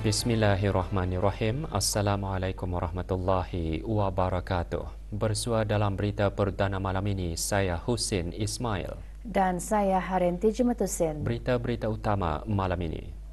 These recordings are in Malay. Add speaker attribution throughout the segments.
Speaker 1: Bismillahirrahmanirrahim. Assalamualaikum warahmatullahi wabarakatuh. Bersua dalam berita perdana malam ini, saya Husin Ismail.
Speaker 2: Dan saya Harenti Jematusin.
Speaker 1: Berita-berita utama malam ini.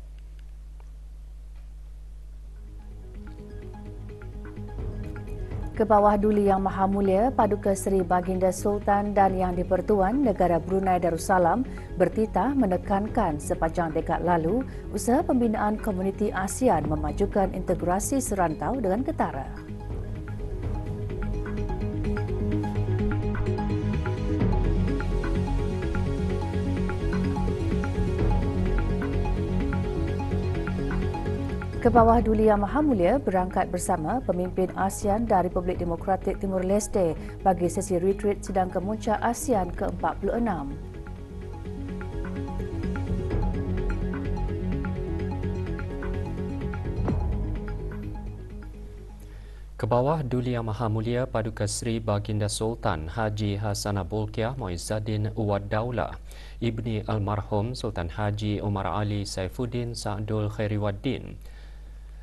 Speaker 2: Ke bawah Duli Yang Maha Mulia Paduka Seri Baginda Sultan dan Yang di-Pertuan Negara Brunei Darussalam bertitah menekankan sepanjang dekad lalu usaha pembinaan komuniti ASEAN memajukan integrasi serantau dengan ketara. Ke bawah Duli Yang Maha Mulia berangkat bersama pemimpin ASEAN dan Republik Demokratik Timur Leste bagi sesi retreat sidang kemuncak ASEAN ke-46.
Speaker 1: Ke bawah Duli Yang Maha Mulia Paduka Seri Baginda Sultan Haji Hassanah Bolkiah Muizzaddin Wad Daulah, Ibni Almarhum Sultan Haji Umar Ali Saifuddin Sa'dul Khairiwaddin,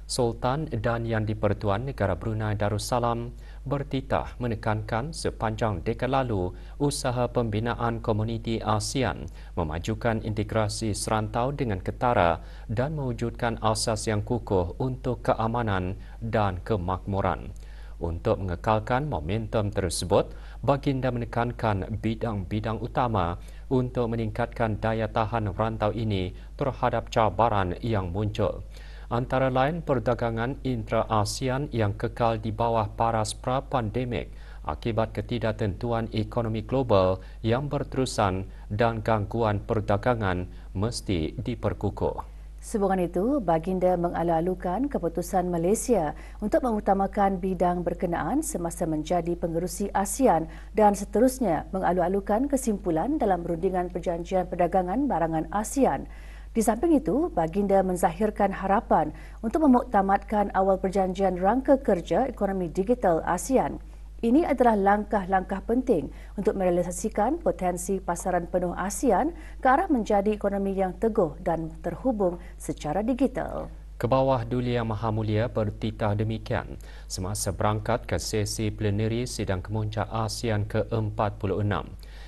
Speaker 1: Sultan dan Yang di-Pertuan Negara Brunei Darussalam bertitah menekankan sepanjang dekad lalu usaha pembinaan komuniti ASEAN memajukan integrasi serantau dengan ketara dan mewujudkan asas yang kukuh untuk keamanan dan kemakmuran. Untuk mengekalkan momentum tersebut, Baginda menekankan bidang-bidang utama untuk meningkatkan daya tahan rantau ini terhadap cabaran yang muncul. Antara lain perdagangan intra-ASEAN yang kekal di bawah paras pra-pandemik akibat ketidaktentuan ekonomi global yang berterusan dan gangguan perdagangan mesti diperkukuh.
Speaker 2: Sehubungan itu, Baginda mengalu-alukan keputusan Malaysia untuk mengutamakan bidang berkenaan semasa menjadi pengerusi ASEAN dan seterusnya mengalu-alukan kesimpulan dalam rundingan perjanjian perdagangan barangan ASEAN. Di samping itu, Baginda menzahirkan harapan untuk memuktamadkan awal perjanjian rangka kerja ekonomi digital ASEAN. Ini adalah langkah-langkah penting untuk merealisasikan potensi pasaran penuh ASEAN ke arah menjadi ekonomi yang teguh dan terhubung secara digital.
Speaker 1: Ke bawah Duli Yang Maha Mulia bertitah demikian semasa berangkat ke sesi plenary sidang kemuncak ASEAN ke-46.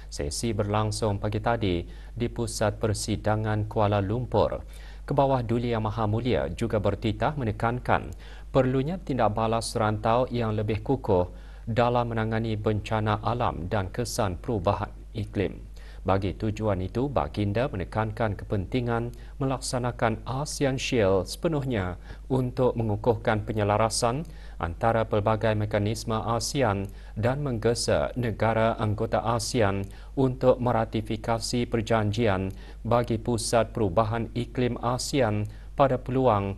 Speaker 1: Sesi berlangsung pagi tadi di Pusat Persidangan Kuala Lumpur. Ke bawah Duli Yang Maha Mulia juga bertitah menekankan perlunya tindak balas serantau yang lebih kukuh dalam menangani bencana alam dan kesan perubahan iklim. Bagi tujuan itu, Baginda menekankan kepentingan melaksanakan ASEAN Shield sepenuhnya untuk mengukuhkan penyelarasan antara pelbagai mekanisme ASEAN dan menggesa negara anggota ASEAN untuk meratifikasi perjanjian bagi Pusat Perubahan Iklim ASEAN pada peluang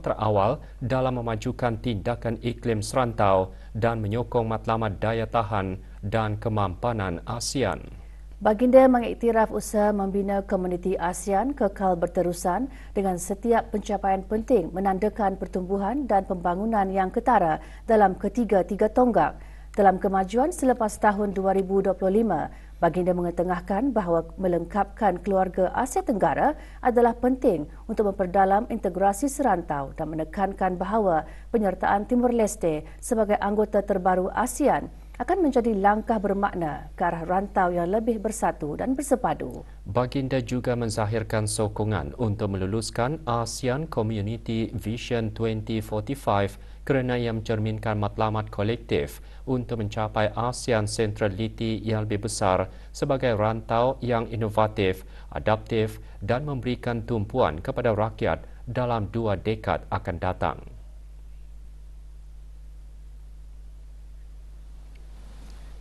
Speaker 1: terawal dalam memajukan tindakan iklim serantau dan menyokong matlamat daya tahan dan kemampanan ASEAN.
Speaker 2: Baginda mengiktiraf usaha membina komuniti ASEAN kekal berterusan dengan setiap pencapaian penting menandakan pertumbuhan dan pembangunan yang ketara dalam ketiga-tiga tonggak. Dalam kemajuan selepas tahun 2025, Baginda mengetengahkan bahawa melengkapkan keluarga Asia Tenggara adalah penting untuk memperdalam integrasi serantau dan menekankan bahawa penyertaan Timur Leste sebagai anggota terbaru ASEAN akan menjadi langkah bermakna ke arah rantau yang lebih bersatu dan bersepadu.
Speaker 1: Baginda juga menzahirkan sokongan untuk meluluskan ASEAN Community Vision 2045 kerana ia mencerminkan matlamat kolektif untuk mencapai ASEAN Centrality yang lebih besar sebagai rantau yang inovatif, adaptif dan memberikan tumpuan kepada rakyat dalam 2 dekad akan datang.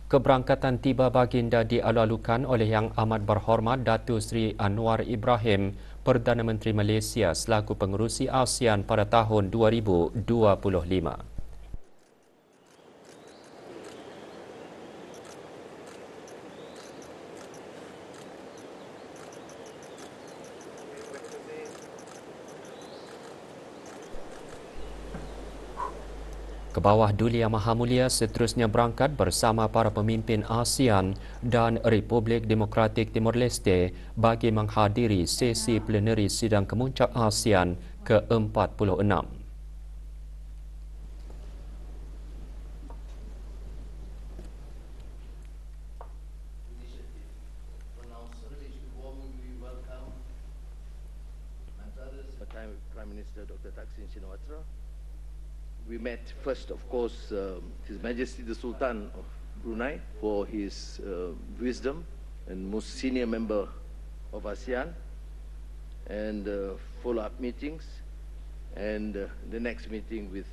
Speaker 1: Keberangkatan tiba Baginda dialu-alukan oleh Yang Amat Berhormat Datuk Seri Anwar Ibrahim, Perdana Menteri Malaysia selaku pengerusi ASEAN pada tahun 2025. Ke bawah Duli Yang Maha Mulia seterusnya berangkat bersama para pemimpin ASEAN dan Republik Demokratik Timor Leste bagi menghadiri sesi plenary Sidang Kemuncak ASEAN ke-46.
Speaker 3: Prime Minister Dr. Thaksin Shinawatra. We met first, of course, His Majesty the Sultan of Brunei for his wisdom and most senior member of ASEAN, and follow-up meetings, and the next meeting with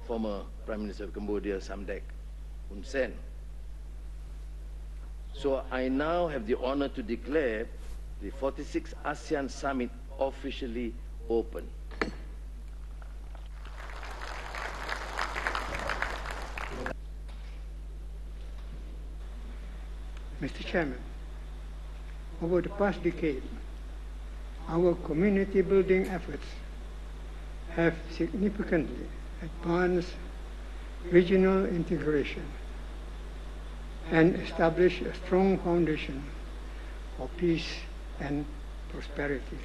Speaker 3: former Prime Minister of Cambodia, Samdech Hun Sen. So I now have the honor to declare the 46th ASEAN Summit officially open.
Speaker 4: Mr. Chairman, over the past decade, our community building efforts have significantly advanced regional integration and established a strong foundation for peace and prosperity.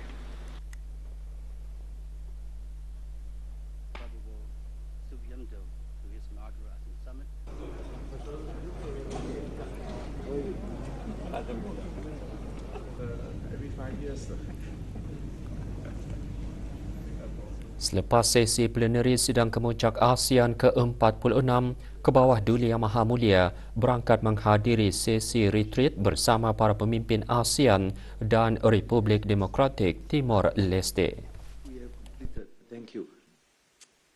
Speaker 5: Subianto to his inaugural ASEAN Summit.
Speaker 1: Selepas sesi plenary Sidang Kemuncak ASEAN ke-46, ke bawah Duli Yang Maha Mulia berangkat menghadiri sesi retreat bersama para pemimpin ASEAN dan Republik Demokratik Timor Leste.
Speaker 3: We have completed. Thank you.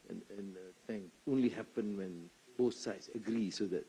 Speaker 3: And thank only happen when both sides agree, so that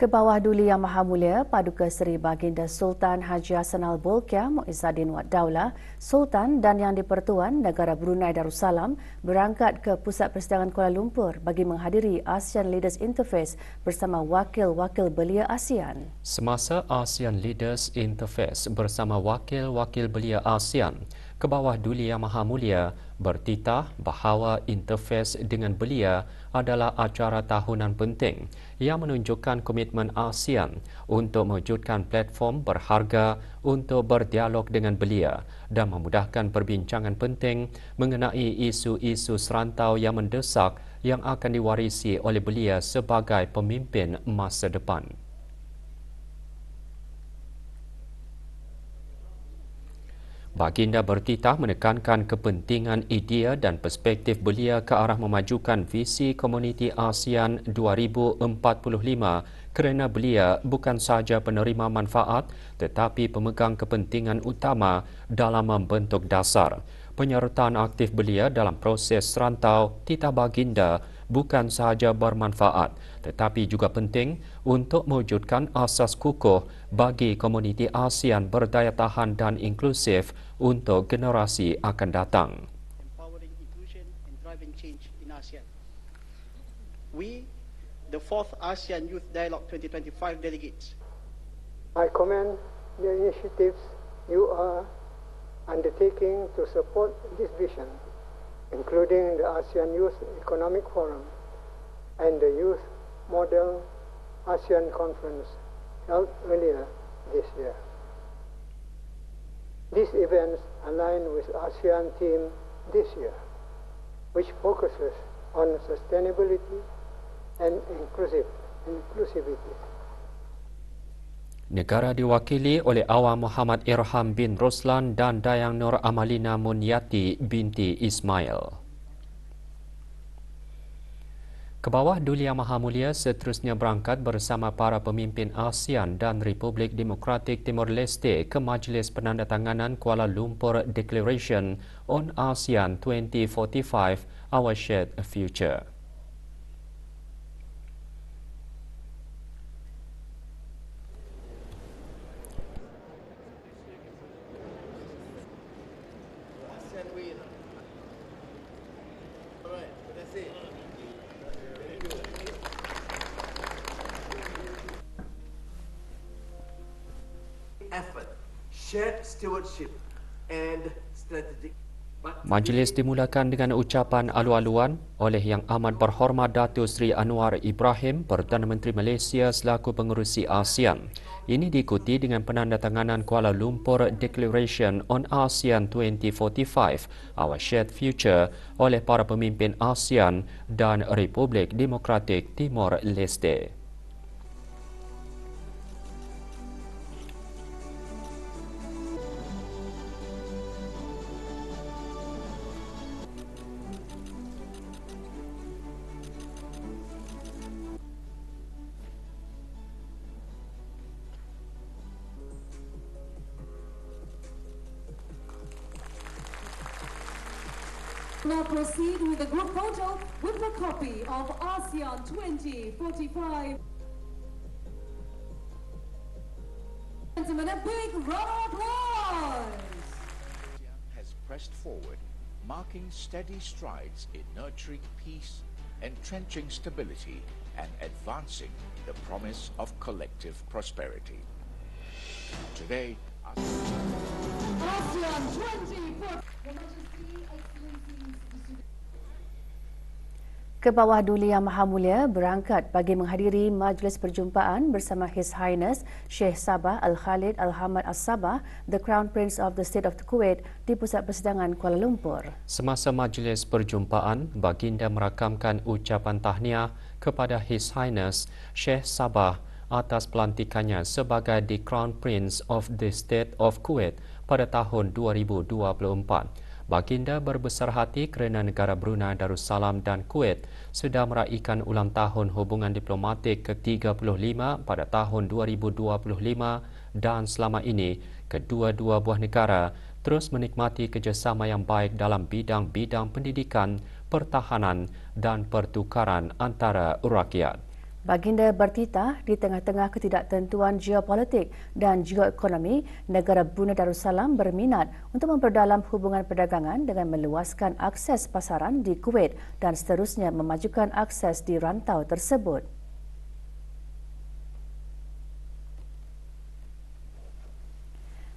Speaker 2: Ke bawah Duli Yang Maha Mulia, Paduka Seri Baginda Sultan Haji Hassanal Bolkiah Muizzaddin Wad Daulah, Sultan dan Yang di-Pertuan Negara Brunei Darussalam berangkat ke Pusat Persidangan Kuala Lumpur bagi menghadiri ASEAN Leaders Interface bersama wakil-wakil belia ASEAN.
Speaker 1: Semasa ASEAN Leaders Interface bersama wakil-wakil belia ASEAN, ke bawah Duli Yang Maha Mulia bertitah bahawa interface dengan belia adalah acara tahunan penting yang menunjukkan komitmen ASEAN untuk mewujudkan platform berharga untuk berdialog dengan belia dan memudahkan perbincangan penting mengenai isu-isu serantau yang mendesak yang akan diwarisi oleh belia sebagai pemimpin masa depan. Baginda bertitah menekankan kepentingan idea dan perspektif belia ke arah memajukan visi komuniti ASEAN 2045 kerana belia bukan sahaja penerima manfaat tetapi pemegang kepentingan utama dalam membentuk dasar. Penyertaan aktif belia dalam proses serantau titah baginda bukan sahaja bermanfaat tetapi juga penting untuk mewujudkan asas kukuh bagi komuniti ASEAN berdaya tahan dan inklusif untuk generasi akan datang.
Speaker 5: Empowering inclusion and driving change in ASEAN. We, the 4th ASEAN Youth Dialogue 2025 delegates,
Speaker 4: I commend the initiatives you are undertaking to support this vision, including the ASEAN Youth Economic Forum and the Youth Model ASEAN Conference held earlier this year. These events align with ASEAN theme this year, which focuses on sustainability and inclusivity.
Speaker 1: Negara diwakili oleh Awam Muhammad Irham bin Roslan dan Dayang Nur Amalina Munyati binti Ismail. Ke bawah Duli Yang Maha Mulia seterusnya berangkat bersama para pemimpin ASEAN dan Republik Demokratik Timor Leste ke Majlis Penandatanganan Kuala Lumpur Declaration on ASEAN 2045, Our Shared Future.
Speaker 6: shared stewardship and strategic.
Speaker 1: Majlis dimulakan dengan ucapan alu-aluan oleh Yang Amat Berhormat Datuk Seri Anwar Ibrahim, Perdana Menteri Malaysia selaku pengerusi ASEAN. Ini diikuti dengan penandatanganan Kuala Lumpur Declaration on ASEAN 2045, Our Shared Future oleh para pemimpin ASEAN dan Republik Demokratik Timor Leste.
Speaker 7: Now proceed with the group photo with a copy of ASEAN 2045. Gentlemen, a big round of applause!
Speaker 8: Has pressed forward, marking steady strides in nurturing peace, entrenching stability, and advancing the promise of collective prosperity. Today,
Speaker 7: ASEAN 2045.
Speaker 2: Kebawah Duli Yang Maha Mulia berangkat bagi menghadiri majlis perjumpaan bersama His Highness Sheikh Sabah Al-Khalid Al-Hamad As-Sabah, the Crown Prince of the State of Kuwait di Pusat Persidangan Kuala Lumpur.
Speaker 1: Semasa majlis perjumpaan, baginda merakamkan ucapan tahniah kepada His Highness Sheikh Sabah atas pelantikannya sebagai the Crown Prince of the State of Kuwait pada tahun 2024. Baginda berbesar hati kerana negara Brunei Darussalam dan Kuwait sudah meraihkan ulang tahun hubungan diplomatik ke-35 pada tahun 2025 dan selama ini kedua-dua buah negara terus menikmati kerjasama yang baik dalam bidang-bidang pendidikan, pertahanan dan pertukaran antara rakyat.
Speaker 2: Baginda bertitah di tengah-tengah ketidaktentuan geopolitik dan geoekonomi, negara Brunei Darussalam berminat untuk memperdalam hubungan perdagangan dengan meluaskan akses pasaran di Kuwait dan seterusnya memajukan akses di rantau tersebut.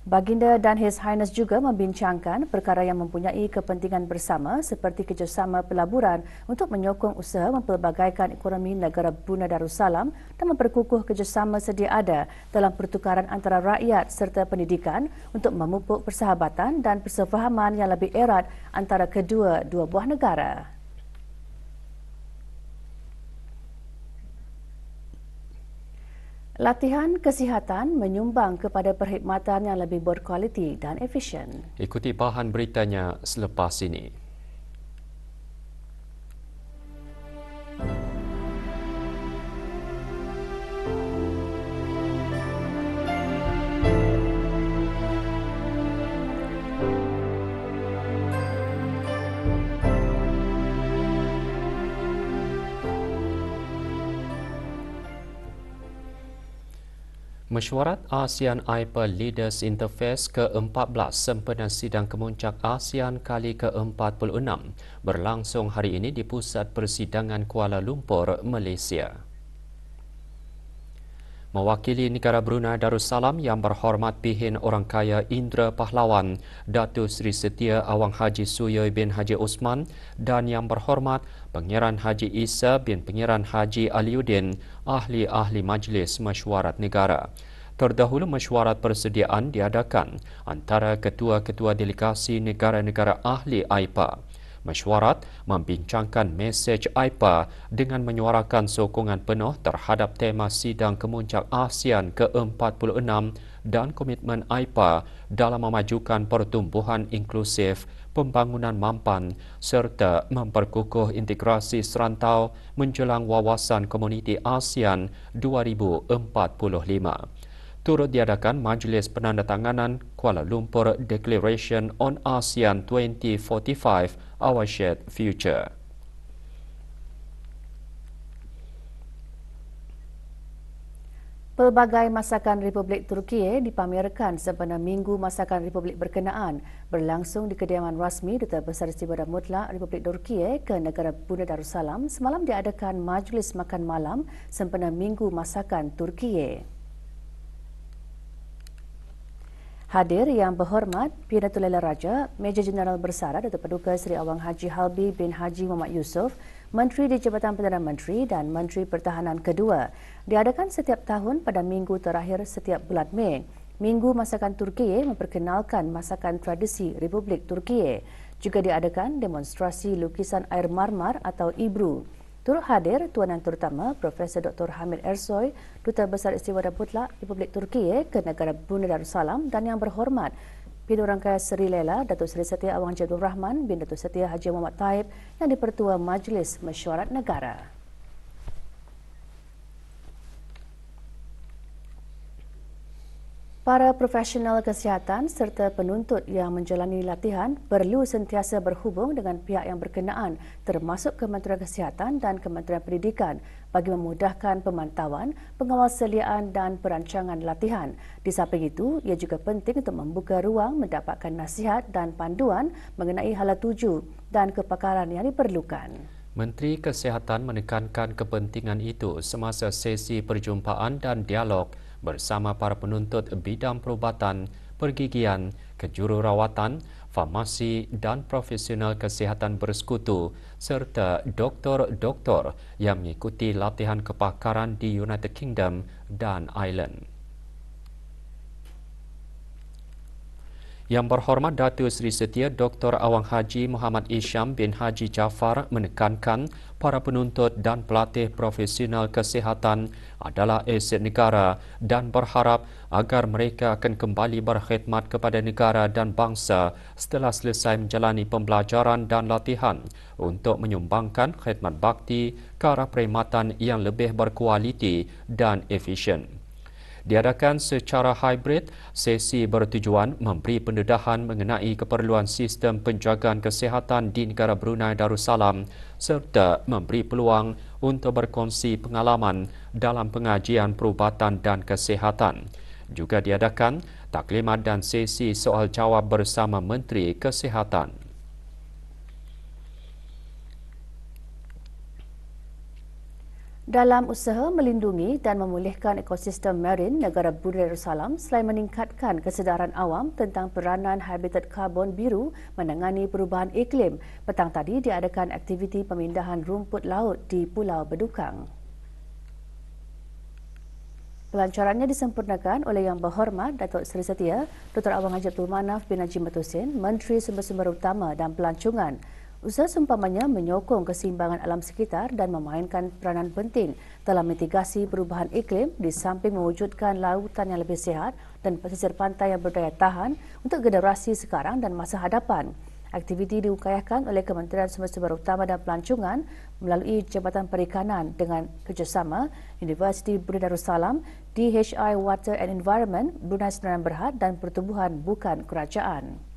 Speaker 2: Baginda dan His Highness juga membincangkan perkara yang mempunyai kepentingan bersama seperti kerjasama pelaburan untuk menyokong usaha mempelbagaikan ekonomi negara Brunei Darussalam dan memperkukuh kerjasama sedia ada dalam pertukaran antara rakyat serta pendidikan untuk memupuk persahabatan dan persefahaman yang lebih erat antara kedua-dua buah negara. Latihan kesihatan menyumbang kepada perkhidmatan yang lebih berkualiti dan efisien.
Speaker 1: Ikuti bahan beritanya selepas ini. Mesyuarat ASEAN AIPA Leaders Interface ke-14 sempena sidang kemuncak ASEAN kali ke-46 berlangsung hari ini di Pusat Persidangan Kuala Lumpur, Malaysia. Mewakili negara Brunei Darussalam Yang Berhormat Pihin Orang Kaya Indra Pahlawan, Datuk Seri Setia Awang Haji Suyoy bin Haji Osman dan Yang Berhormat Pangeran Haji Isa bin Pangeran Haji Aliuddin, ahli-ahli Majlis Mesyuarat Negara. Terdahulu mesyuarat persediaan diadakan antara ketua-ketua delegasi negara-negara ahli AIPA. Mesyuarat membincangkan mesej AIPA dengan menyuarakan sokongan penuh terhadap tema sidang kemuncak ASEAN ke-46 dan komitmen AIPA dalam memajukan pertumbuhan inklusif, pembangunan mampan serta memperkukuh integrasi serantau menjelang wawasan komuniti ASEAN 2045. Turut diadakan Majlis Penandatanganan Kuala Lumpur Declaration on ASEAN 2045, Our Shared Future.
Speaker 2: Pelbagai masakan Republik Turkiye dipamerkan sempena Minggu Masakan Republik berkenaan berlangsung di kediaman rasmi Duta Besar Istimewa Mutlak Republik Turkiye ke negara Brunei Darussalam. Semalam diadakan majlis makan malam sempena Minggu Masakan Turkiye. Hadir Yang Berhormat Perdana Tulela Raja, Major Jeneral Bersara Datuk Paduka Seri Awang Haji Halbi bin Haji Muhammad Yusof, Menteri di Jabatan Perdana Menteri dan Menteri Pertahanan kedua, diadakan setiap tahun pada minggu terakhir setiap bulan Mei. Minggu Masakan Turkiye memperkenalkan masakan tradisi Republik Turkiye. Juga diadakan demonstrasi lukisan air marmar atau Ibru. Turut hadir Tuan Yang Terutama Profesor Dr. Hamid Ersoy, Duta Besar Istimewa dan Mutlak Republik Turkiye ke negara Brunei Darussalam, dan Yang Berhormat Pidana Rangkaian Seri Lela Datuk Seri Setia Awang Haji Abdul Rahman bin Datuk Setia Haji Muhammad Taib yang dipertua Majlis Mesyuarat Negara. Para profesional kesihatan serta penuntut yang menjalani latihan perlu sentiasa berhubung dengan pihak yang berkenaan termasuk Kementerian Kesihatan dan Kementerian Pendidikan bagi memudahkan pemantauan, pengawasaliaan dan perancangan latihan. Di samping itu, ia juga penting untuk membuka ruang mendapatkan nasihat dan panduan mengenai hala tuju dan kepakaran yang diperlukan.
Speaker 1: Menteri Kesihatan menekankan kepentingan itu semasa sesi perjumpaan dan dialog bersama para penuntut bidang perubatan, pergigian, kejururawatan, farmasi dan profesional kesihatan bersekutu serta doktor-doktor yang mengikuti latihan kepakaran di United Kingdom dan Ireland. Yang Berhormat Datuk Seri Setia Dr. Awang Haji Muhammad Isham bin Haji Jaafar menekankan para penuntut dan pelatih profesional kesihatan adalah aset negara dan berharap agar mereka akan kembali berkhidmat kepada negara dan bangsa setelah selesai menjalani pembelajaran dan latihan untuk menyumbangkan khidmat bakti ke arah perkhidmatan yang lebih berkualiti dan efisien. Diadakan secara hybrid, sesi bertujuan memberi pendedahan mengenai keperluan sistem penjagaan kesihatan di negara Brunei Darussalam serta memberi peluang untuk berkongsi pengalaman dalam pengajian perubatan dan kesihatan. Juga diadakan taklimat dan sesi soal jawab bersama Menteri Kesihatan.
Speaker 2: Dalam usaha melindungi dan memulihkan ekosistem marin negara Brunei Darussalam selain meningkatkan kesedaran awam tentang peranan habitat karbon biru menangani perubahan iklim, petang tadi diadakan aktiviti pemindahan rumput laut di Pulau Bedukang. Pelancarannya disempurnakan oleh Yang Berhormat Datuk Seri Setia Dr. Awang Haji Abdul Manaf bin Haji Matusin, Menteri Sumber-Sumber Utama dan Pelancongan. Usaha seumpamanya menyokong keseimbangan alam sekitar dan memainkan peranan penting dalam mitigasi perubahan iklim di samping mewujudkan lautan yang lebih sihat dan pesisir pantai yang berdaya tahan untuk generasi sekarang dan masa hadapan. Aktiviti diupayakan oleh Kementerian Sumber-Sumber Utama dan Pelancongan melalui Jabatan Perikanan dengan kerjasama Universiti Brunei Darussalam, DHI Water and Environment, Brunei Senaran Berhad dan Pertubuhan Bukan Kerajaan.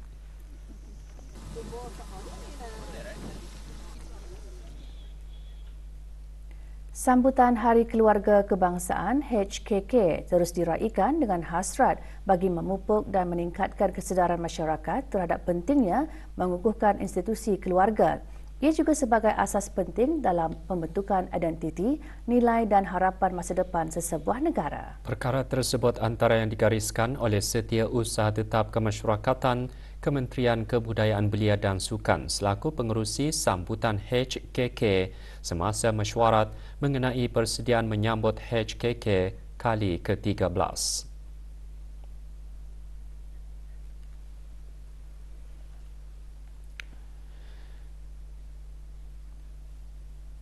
Speaker 2: Sambutan Hari Keluarga Kebangsaan HKK terus diraikan dengan hasrat bagi memupuk dan meningkatkan kesedaran masyarakat terhadap pentingnya mengukuhkan institusi keluarga. Ia juga sebagai asas penting dalam pembentukan identiti, nilai dan harapan masa depan sesebuah negara.
Speaker 1: Perkara tersebut antara yang digariskan oleh Setiausaha Tetap Kemasyarakatan, Kementerian Kebudayaan Belia dan Sukan selaku pengerusi sambutan HKK semasa mesyuarat mengenai persediaan menyambut HKK kali ke-13.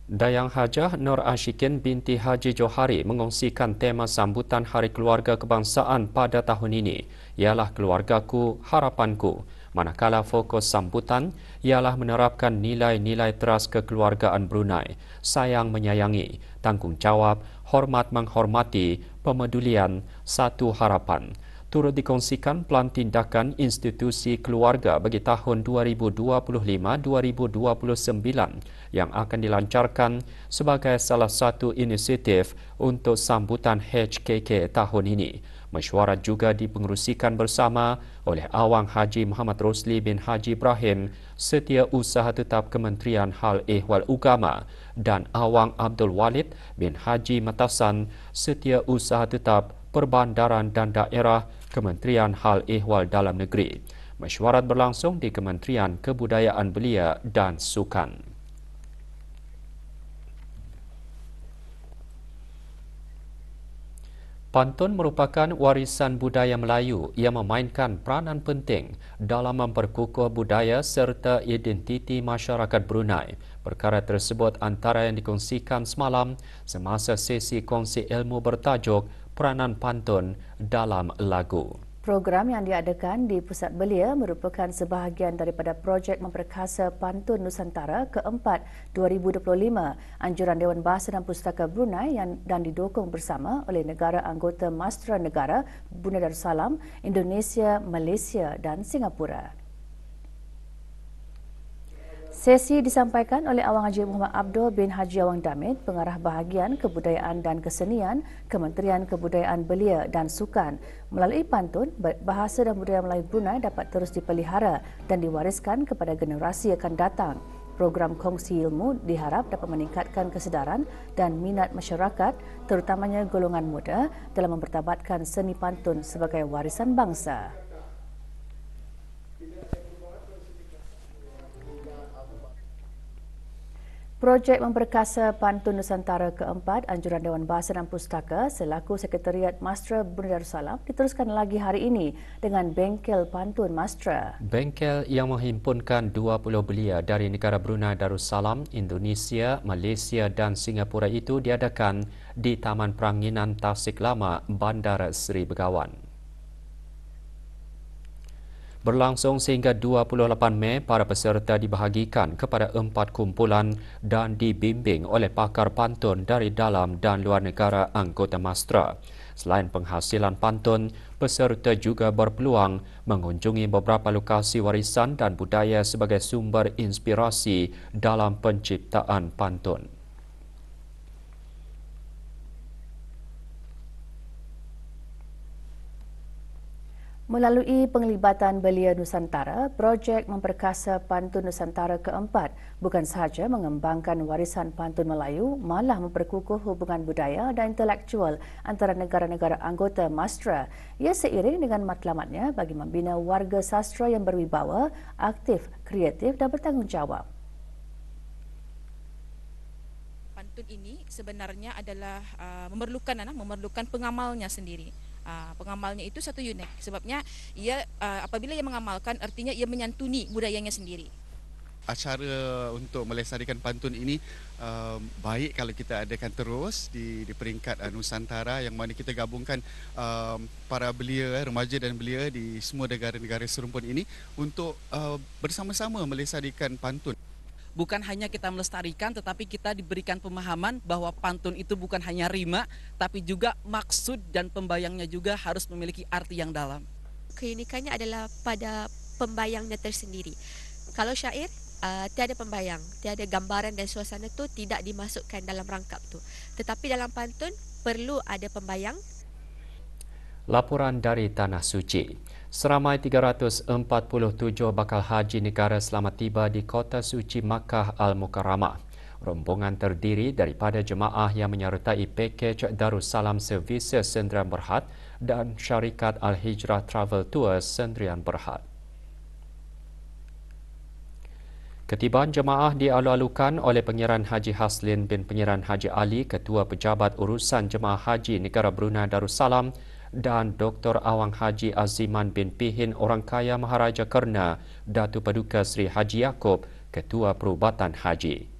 Speaker 1: Dayang Hajah Nur Ashikin binti Haji Johari mengongsikan tema sambutan Hari Keluarga Kebangsaan pada tahun ini ialah Keluargaku, Harapanku. Manakala fokus sambutan ialah menerapkan nilai-nilai teras kekeluargaan Brunei, sayang menyayangi, tanggungjawab, hormat menghormati, pemedulian, satu harapan. Turut dikongsikan pelan tindakan institusi keluarga bagi tahun 2025-2029 yang akan dilancarkan sebagai salah satu inisiatif untuk sambutan HKK tahun ini. Mesyuarat juga dipengerusikan bersama oleh Awang Haji Muhammad Rosli bin Haji Ibrahim, Setiausaha Tetap Kementerian Hal Ehwal Ugama, dan Awang Abdul Walid bin Haji Matasan, Setiausaha Tetap Perbandaran dan Daerah, Kementerian Hal Ehwal Dalam Negeri. Mesyuarat berlangsung di Kementerian Kebudayaan Belia dan Sukan. Pantun merupakan warisan budaya Melayu yang memainkan peranan penting dalam memperkukuh budaya serta identiti masyarakat Brunei. Perkara tersebut antara yang dikongsikan semalam semasa sesi kongsi ilmu bertajuk Peranan Pantun dalam Lagu.
Speaker 2: Program yang diadakan di Pusat Belia merupakan sebahagian daripada projek memperkasa Pantun Nusantara ke-4 2025 anjuran Dewan Bahasa dan Pustaka Brunei dan didukung bersama oleh negara anggota Mastra Negara Brunei Darussalam, Indonesia, Malaysia dan Singapura. Sesi disampaikan oleh Awang Haji Muhammad Abdul bin Haji Awang Damit, Pengarah Bahagian Kebudayaan dan Kesenian, Kementerian Kebudayaan Belia dan Sukan. Melalui pantun, bahasa dan budaya Melayu Brunei dapat terus dipelihara dan diwariskan kepada generasi akan datang. Program kongsi ilmu diharap dapat meningkatkan kesedaran dan minat masyarakat, terutamanya golongan muda, dalam mempertabatkan seni pantun sebagai warisan bangsa. Projek memperkasa Pantun Nusantara ke-4 anjuran Dewan Bahasa dan Pustaka selaku Sekretariat Mastra Brunei Darussalam diteruskan lagi hari ini dengan Bengkel Pantun Mastra.
Speaker 1: Bengkel yang menghimpunkan 20 belia dari negara Brunei Darussalam, Indonesia, Malaysia dan Singapura itu diadakan di Taman Peranginan Tasik Lama, Bandar Seri Begawan. Berlangsung sehingga 28 Mei, para peserta dibahagikan kepada 4 kumpulan dan dibimbing oleh pakar pantun dari dalam dan luar negara anggota Mastra. Selain penghasilan pantun, peserta juga berpeluang mengunjungi beberapa lokasi warisan dan budaya sebagai sumber inspirasi dalam penciptaan pantun.
Speaker 2: Melalui penglibatan Belia Nusantara, projek memperkasa Pantun Nusantara ke-4 bukan sahaja mengembangkan warisan pantun Melayu, malah memperkukuh hubungan budaya dan intelektual antara negara-negara anggota Mastra. Ia seiring dengan matlamatnya bagi membina warga sastra yang berwibawa, aktif, kreatif dan bertanggungjawab.
Speaker 9: Pantun ini sebenarnya adalah memerlukan pengamalnya sendiri. Pengamalnya itu satu unik, sebabnya ia apabila ia mengamalkan artinya ia menyantuni budayanya sendiri.
Speaker 10: Acara untuk melestarikan pantun ini baik kalau kita adakan terus di peringkat Nusantara, yang mana kita gabungkan para belia, remaja dan belia di semua negara-negara serumpun ini untuk bersama-sama melestarikan pantun.
Speaker 11: Bukan hanya kita melestarikan, tetapi kita diberikan pemahaman bahwa pantun itu bukan hanya rima, tapi juga maksud dan pembayangnya juga harus memiliki arti yang dalam.
Speaker 12: Keunikannya adalah pada pembayangnya tersendiri. Kalau syair, tiada pembayang, tiada gambaran dan suasana itu tidak dimasukkan dalam rangkap tu. Tetapi dalam pantun perlu ada pembayang.
Speaker 1: Laporan dari Tanah Suci. Seramai 347 bakal haji negara selamat tiba di Kota Suci Makkah Al-Mukarramah. Rombongan terdiri daripada jemaah yang menyertai pakej Darussalam Services Sendirian Berhad dan syarikat Al-Hijrah Travel Tours Sendirian Berhad. Ketibaan jemaah dialu-alukan oleh Pengiran Haji Haslin bin Pengiran Haji Ali, Ketua Pejabat Urusan Jemaah Haji Negara Brunei Darussalam, dan Dr. Awang Haji Aziman bin Pihin Orang Kaya Maharaja Kerna, Datu Paduka Sri Haji Yaakob, Ketua Perubatan Haji.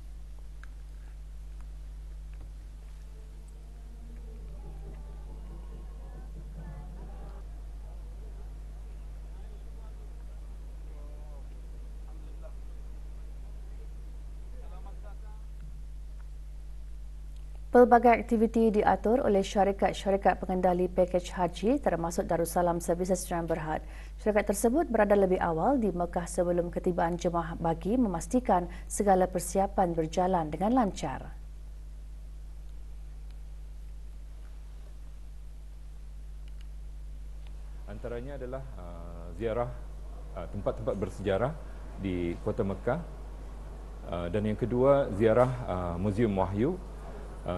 Speaker 2: Pelbagai aktiviti diatur oleh syarikat-syarikat pengendali pakej haji termasuk Darussalam Services Sendirian Berhad. Syarikat tersebut berada lebih awal di Mekah sebelum ketibaan jemaah bagi memastikan segala persiapan berjalan dengan lancar.
Speaker 13: Antaranya adalah ziarah tempat-tempat bersejarah di Kota Mekah, dan yang kedua ziarah Muzium Wahyu.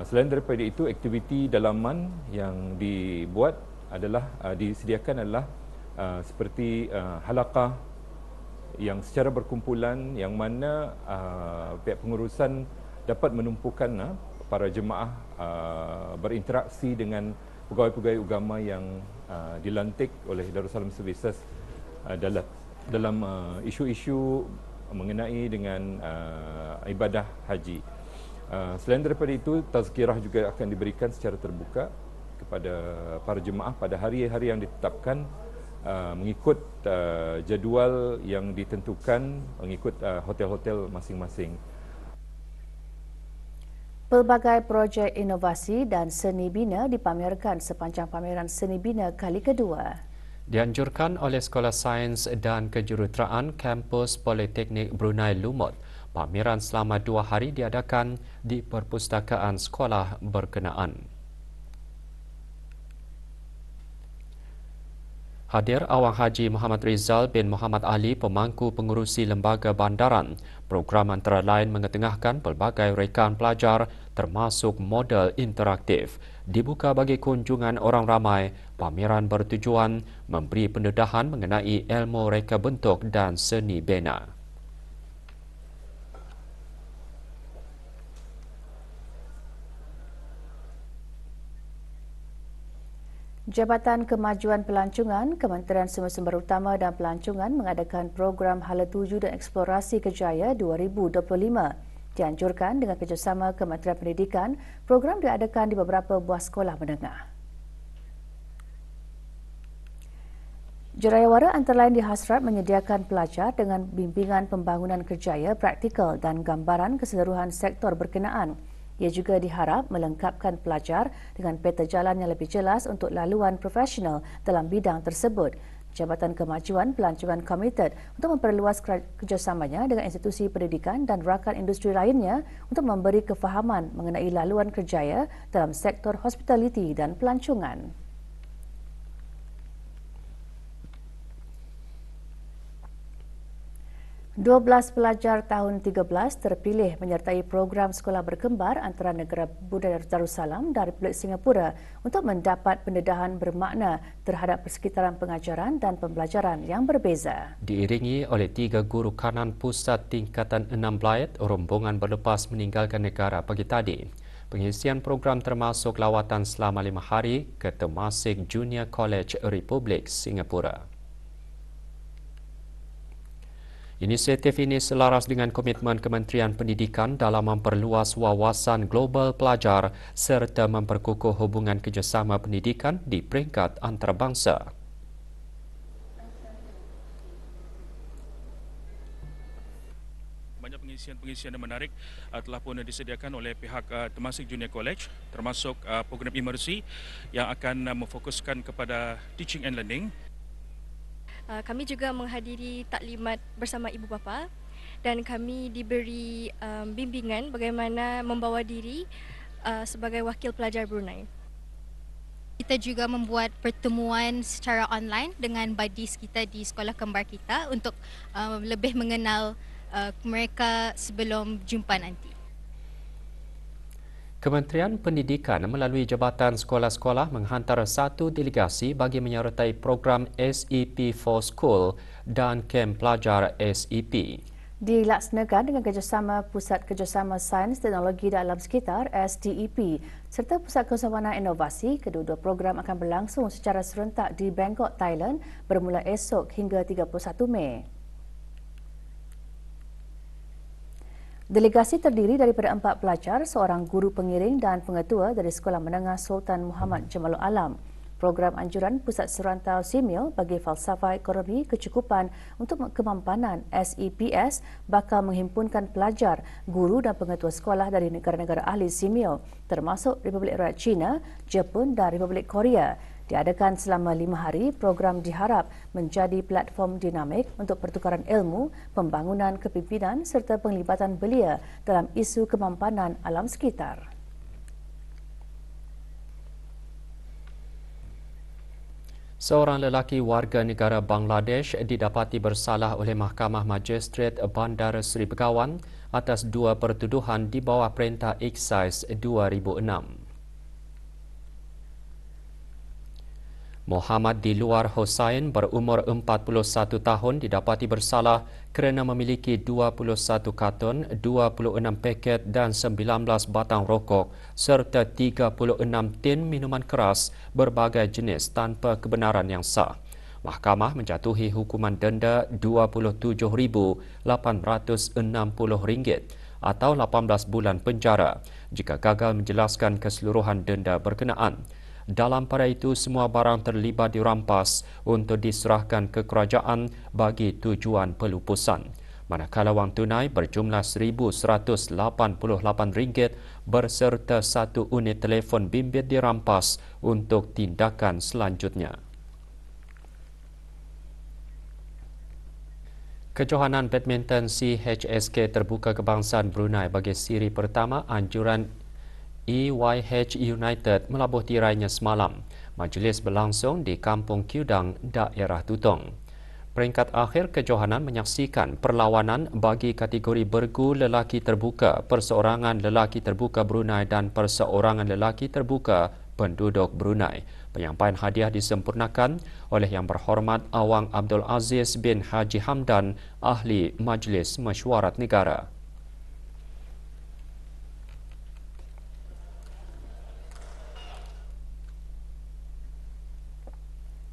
Speaker 13: Selain daripada itu, aktiviti dalaman yang dibuat disediakan adalah seperti halaqah yang secara berkumpulan, yang mana pihak pengurusan dapat menumpukan para jemaah berinteraksi dengan pegawai-pegawai agama yang dilantik oleh Darussalam Services dalam isu-isu mengenai dengan ibadah haji. Selain daripada itu, tazkirah juga akan diberikan secara terbuka kepada para jemaah pada hari-hari yang ditetapkan mengikut jadual yang ditentukan mengikut hotel-hotel masing-masing.
Speaker 2: Pelbagai projek inovasi dan seni bina dipamerkan sepanjang pameran seni bina kali kedua.
Speaker 1: Dianjurkan oleh Sekolah Sains dan Kejuruteraan Kampus Politeknik Brunei Lumut, pameran selama 2 hari diadakan di perpustakaan sekolah berkenaan. Hadir Awang Haji Muhammad Rizal bin Muhammad Ali, pemangku pengurusi Lembaga Bandaran. Program antara lain mengetengahkan pelbagai rekan pelajar termasuk model interaktif. Dibuka bagi kunjungan orang ramai, pameran bertujuan memberi pendedahan mengenai ilmu reka bentuk dan seni bina.
Speaker 2: Jabatan Kemajuan Pelancongan, Kementerian Sumber-Sumber Utama dan Pelancongan mengadakan program Hala Tuju dan Eksplorasi Kerjaya 2025. Dianjurkan dengan kerjasama Kementerian Pendidikan, program diadakan di beberapa buah sekolah menengah. Jerayawara antara lain dihasrat menyediakan pelajar dengan bimbingan pembangunan kerjaya praktikal dan gambaran keseluruhan sektor berkenaan. Ia juga diharap melengkapkan pelajar dengan peta jalan yang lebih jelas untuk laluan profesional dalam bidang tersebut. Jabatan Kemajuan Pelancongan komited untuk memperluas kerjasamanya dengan institusi pendidikan dan rakan industri lainnya untuk memberi kefahaman mengenai laluan kerjaya dalam sektor hospitaliti dan pelancongan. Dua 12 pelajar tahun 13 terpilih menyertai program sekolah berkembar antara negara budaya Darussalam dan Republik Singapura untuk mendapat pendedahan bermakna terhadap persekitaran pengajaran dan pembelajaran yang berbeza.
Speaker 1: Diiringi oleh 3 guru kanan pusat tingkatan 6 Blayat, rombongan berlepas meninggalkan negara pagi tadi. Pengisian program termasuk lawatan selama 5 hari ke Temasek Junior College Republik Singapura. Inisiatif ini selaras dengan komitmen Kementerian Pendidikan dalam memperluas wawasan global pelajar serta memperkukuh hubungan kerjasama pendidikan di peringkat antarabangsa.
Speaker 14: Banyak pengisian yang menarik telah pun disediakan oleh pihak Temasek Junior College, termasuk program imersi yang akan memfokuskan kepada teaching and learning.
Speaker 15: Kami juga menghadiri taklimat bersama ibu bapa dan kami diberi bimbingan bagaimana membawa diri sebagai wakil pelajar Brunei.
Speaker 16: Kita juga membuat pertemuan secara online dengan buddies kita di sekolah kembar kita untuk lebih mengenal mereka sebelum jumpa nanti.
Speaker 1: Kementerian Pendidikan melalui Jabatan Sekolah-Sekolah menghantar 1 delegasi bagi menyertai program SEP for School dan kem pelajar SEP.
Speaker 2: Dilaksanakan dengan kerjasama Pusat Kerjasama Sains Teknologi dan Alam Sekitar STEP serta Pusat Kesawanan Inovasi, kedua-dua program akan berlangsung secara serentak di Bangkok, Thailand bermula esok hingga 31 Mei. Delegasi terdiri daripada 4 pelajar, seorang guru pengiring dan pengetua dari Sekolah Menengah Sultan Muhammad Jamalul Alam. Program anjuran Pusat Serantau Simeo bagi Falsafah Ekonomi Kecukupan untuk Kemampanan SEPS bakal menghimpunkan pelajar, guru dan pengetua sekolah dari negara-negara ahli Simeo termasuk Republik Rakyat China, Jepun dan Republik Korea. Diadakan selama 5 hari, program diharap menjadi platform dinamik untuk pertukaran ilmu, pembangunan kepimpinan serta penglibatan belia dalam isu kemampanan alam sekitar.
Speaker 1: Seorang lelaki warga negara Bangladesh didapati bersalah oleh Mahkamah Magistrate Bandar Seri Begawan atas 2 pertuduhan di bawah Perintah Excise 2006. Muhammad Diluar Hossain berumur 41 tahun didapati bersalah kerana memiliki 21 karton, 26 paket dan 19 batang rokok serta 36 tin minuman keras berbagai jenis tanpa kebenaran yang sah. Mahkamah menjatuhi hukuman denda RM27,860 atau 18 bulan penjara jika gagal menjelaskan keseluruhan denda berkenaan. Dalam pada itu, semua barang terlibat dirampas untuk diserahkan ke kerajaan bagi tujuan pelupusan. Manakala wang tunai berjumlah RM1,188 berserta satu unit telefon bimbit dirampas untuk tindakan selanjutnya. Kejohanan badminton CHSK terbuka kebangsaan Brunei bagi siri pertama anjuran EYH United melabuh tirainya semalam. Majlis berlangsung di Kampung Kiudang, daerah Tutong. Peringkat akhir kejohanan menyaksikan perlawanan bagi kategori bergu lelaki terbuka, perseorangan lelaki terbuka Brunei dan perseorangan lelaki terbuka penduduk Brunei. Penyampaian hadiah disempurnakan oleh Yang Berhormat Awang Abdul Aziz bin Haji Hamdan, Ahli Majlis Mesyuarat Negara.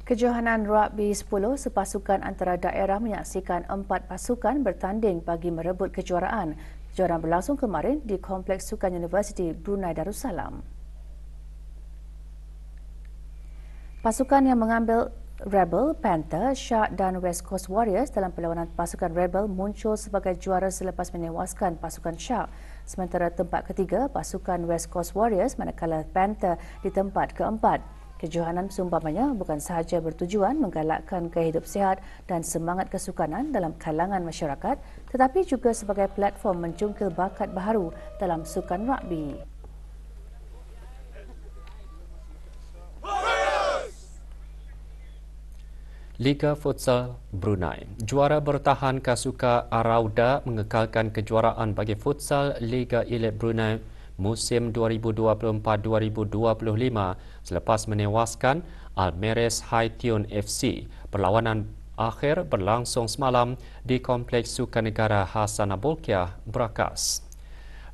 Speaker 2: Kejohanan Rugby 10 sepasukan antara daerah menyaksikan 4 pasukan bertanding bagi merebut kejuaraan. Kejuaraan berlangsung kemarin di Kompleks Sukan Universiti Brunei Darussalam. Pasukan yang mengambil Rebel, Panther, Shark dan West Coast Warriors dalam perlawanan pasukan Rebel muncul sebagai juara selepas menewaskan pasukan Shark. Sementara tempat ketiga, pasukan West Coast Warriors manakala Panther di tempat keempat. Kejohanan seumpamanya bukan sahaja bertujuan menggalakkan kehidup sihat dan semangat kesukanan dalam kalangan masyarakat, tetapi juga sebagai platform mencungkil bakat baharu dalam sukan rugby.
Speaker 1: Liga Futsal Brunei. Juara bertahan Kasuka Arauda mengekalkan kejuaraan bagi Futsal Liga Elit Brunei musim 2024-2025 selepas menewaskan Almeres High Tune FC. Perlawanan akhir berlangsung semalam di Kompleks Sukan Negara Hassanah Bolkiah, Brakas.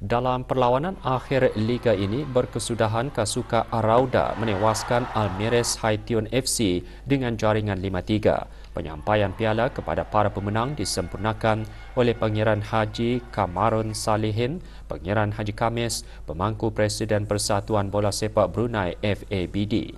Speaker 1: Dalam perlawanan akhir liga ini berkesudahan Kasuka Arauda menewaskan Almeres High Tune FC dengan jaringan 5-3. Penyampaian piala kepada para pemenang disempurnakan oleh Pangeran Haji Kamarun Salihin, Pangeran Haji Kamis, Pemangku Presiden Persatuan Bola Sepak Brunei FABD.